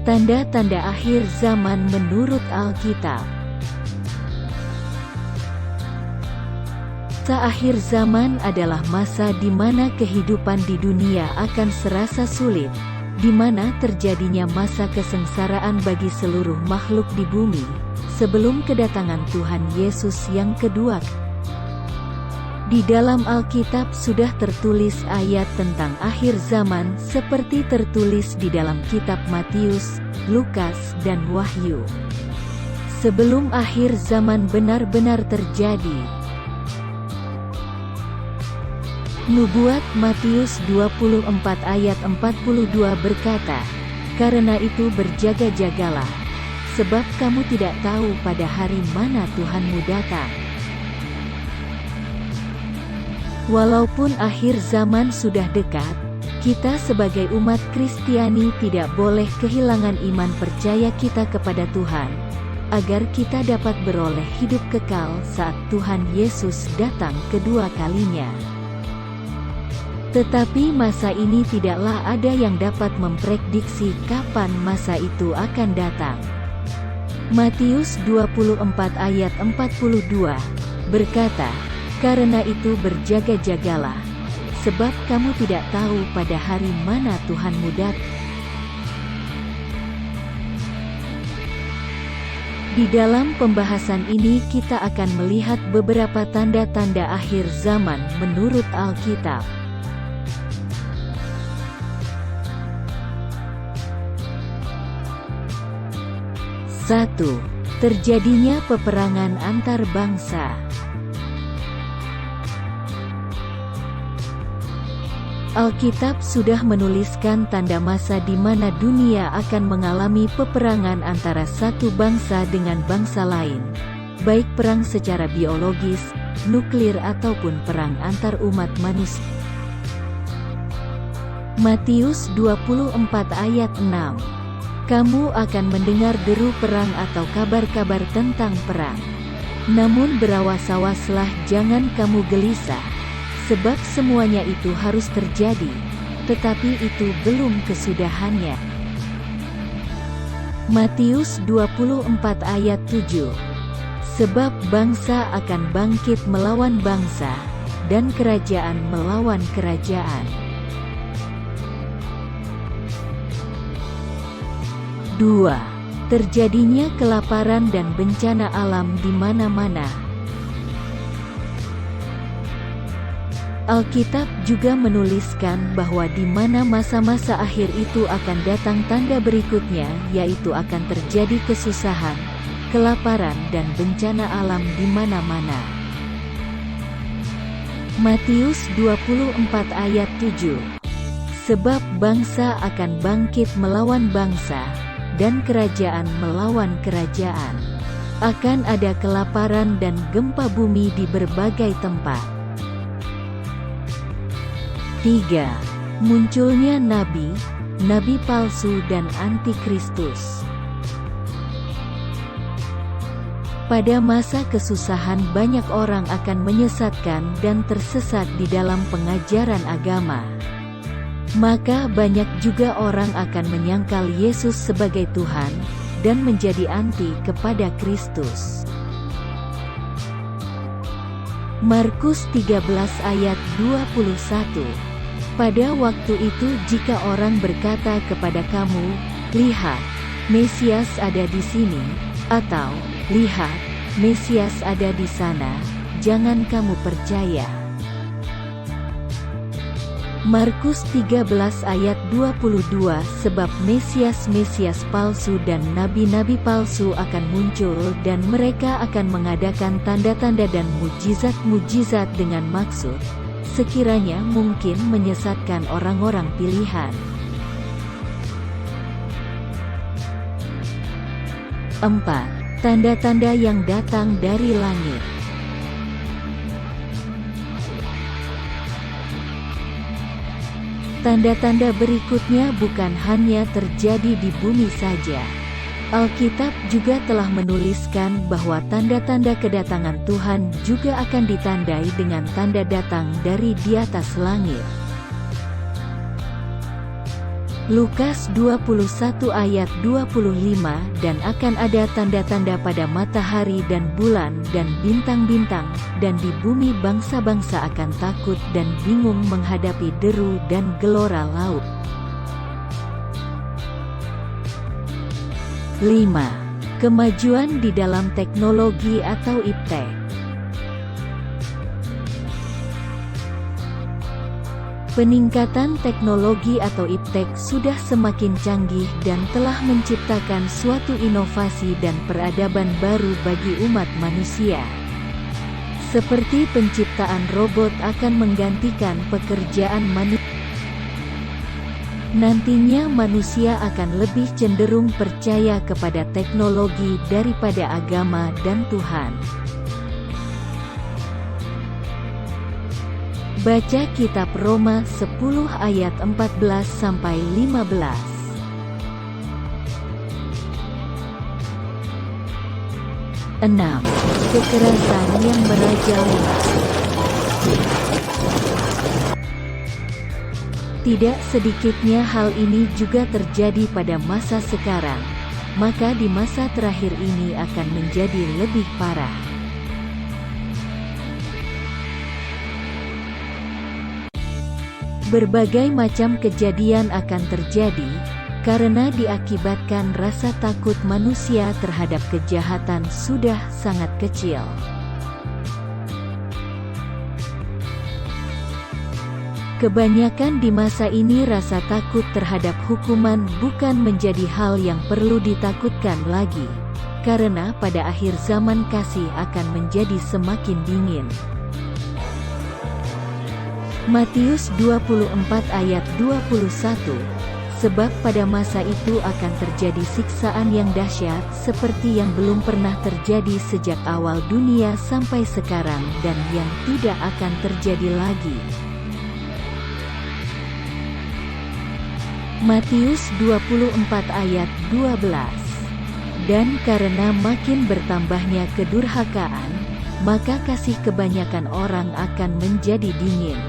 Tanda-tanda akhir zaman menurut Alkitab. Masa akhir zaman adalah masa di mana kehidupan di dunia akan serasa sulit, di mana terjadinya masa kesengsaraan bagi seluruh makhluk di bumi, sebelum kedatangan Tuhan Yesus yang kedua. Di dalam Alkitab sudah tertulis ayat tentang akhir zaman seperti tertulis di dalam kitab Matius, Lukas, dan Wahyu. Sebelum akhir zaman benar-benar terjadi. Nubuat Matius 24 ayat 42 berkata, "Karena itu berjaga-jagalah, sebab kamu tidak tahu pada hari mana Tuhanmu datang." Walaupun akhir zaman sudah dekat, kita sebagai umat Kristiani tidak boleh kehilangan iman percaya kita kepada Tuhan, agar kita dapat beroleh hidup kekal saat Tuhan Yesus datang kedua kalinya. Tetapi masa ini tidaklah ada yang dapat memprediksi kapan masa itu akan datang. Matius 24 ayat 42 berkata, "Karena itu berjaga-jagalah, sebab kamu tidak tahu pada hari mana Tuhanmu datang." Di dalam pembahasan ini kita akan melihat beberapa tanda-tanda akhir zaman menurut Alkitab. 1. Terjadinya peperangan antar bangsa. Alkitab sudah menuliskan tanda masa di mana dunia akan mengalami peperangan antara satu bangsa dengan bangsa lain, baik perang secara biologis, nuklir ataupun perang antar umat manusia. Matius 24 ayat 6. "Kamu akan mendengar deru perang atau kabar-kabar tentang perang. Namun berawas-awaslah, jangan kamu gelisah, sebab semuanya itu harus terjadi, tetapi itu belum kesudahannya." Matius 24 ayat 7. "Sebab bangsa akan bangkit melawan bangsa, dan kerajaan melawan kerajaan." 2. Terjadinya kelaparan dan bencana alam di mana-mana. Alkitab juga menuliskan bahwa di mana masa-masa akhir itu akan datang tanda berikutnya, yaitu akan terjadi kesusahan, kelaparan dan bencana alam di mana-mana. Matius 24 ayat 7. "Sebab bangsa akan bangkit melawan bangsa, dan kerajaan melawan kerajaan. Akan ada kelaparan dan gempa bumi di berbagai tempat." 3. Munculnya nabi palsu dan antikristus. Pada masa kesusahan banyak orang akan menyesatkan dan tersesat di dalam pengajaran agama. Maka banyak juga orang akan menyangkal Yesus sebagai Tuhan, dan menjadi anti kepada Kristus. Markus 13 ayat 21. "Pada waktu itu jika orang berkata kepada kamu, 'Lihat, Mesias ada di sini,' atau 'Lihat, Mesias ada di sana,' jangan kamu percaya." Markus 13 ayat 22. "Sebab Mesias-Mesias palsu dan nabi-nabi palsu akan muncul, dan mereka akan mengadakan tanda-tanda dan mujizat-mujizat dengan maksud, sekiranya mungkin menyesatkan orang-orang pilihan." 4. Tanda-tanda yang datang dari langit. Tanda-tanda berikutnya bukan hanya terjadi di bumi saja. Alkitab juga telah menuliskan bahwa tanda-tanda kedatangan Tuhan juga akan ditandai dengan tanda datang dari di atas langit. Lukas 21 ayat 25 Dan akan ada tanda-tanda pada matahari dan bulan dan bintang-bintang, dan di bumi bangsa-bangsa akan takut dan bingung menghadapi deru dan gelora laut. 5. Kemajuan di dalam teknologi atau iptek. Peningkatan teknologi atau iptek sudah semakin canggih dan telah menciptakan suatu inovasi dan peradaban baru bagi umat manusia. Seperti penciptaan robot akan menggantikan pekerjaan manusia. Nantinya manusia akan lebih cenderung percaya kepada teknologi daripada agama dan Tuhan. Baca kitab Roma 10 ayat 14-15. 6. Kekerasan yang merajalela. Tidak sedikitnya hal ini juga terjadi pada masa sekarang, maka di masa terakhir ini akan menjadi lebih parah. Berbagai macam kejadian akan terjadi, karena diakibatkan rasa takut manusia terhadap kejahatan sudah sangat kecil. Kebanyakan di masa ini rasa takut terhadap hukuman bukan menjadi hal yang perlu ditakutkan lagi, karena pada akhir zaman kasih akan menjadi semakin dingin. Matius 24 ayat 21, sebab pada masa itu akan terjadi siksaan yang dahsyat seperti yang belum pernah terjadi sejak awal dunia sampai sekarang dan yang tidak akan terjadi lagi. Matius 24 ayat 12. Dan karena makin bertambahnya kedurhakaan, maka kasih kebanyakan orang akan menjadi dingin.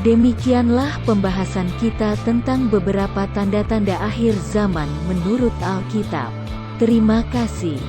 Demikianlah pembahasan kita tentang beberapa tanda-tanda akhir zaman menurut Alkitab. Terima kasih.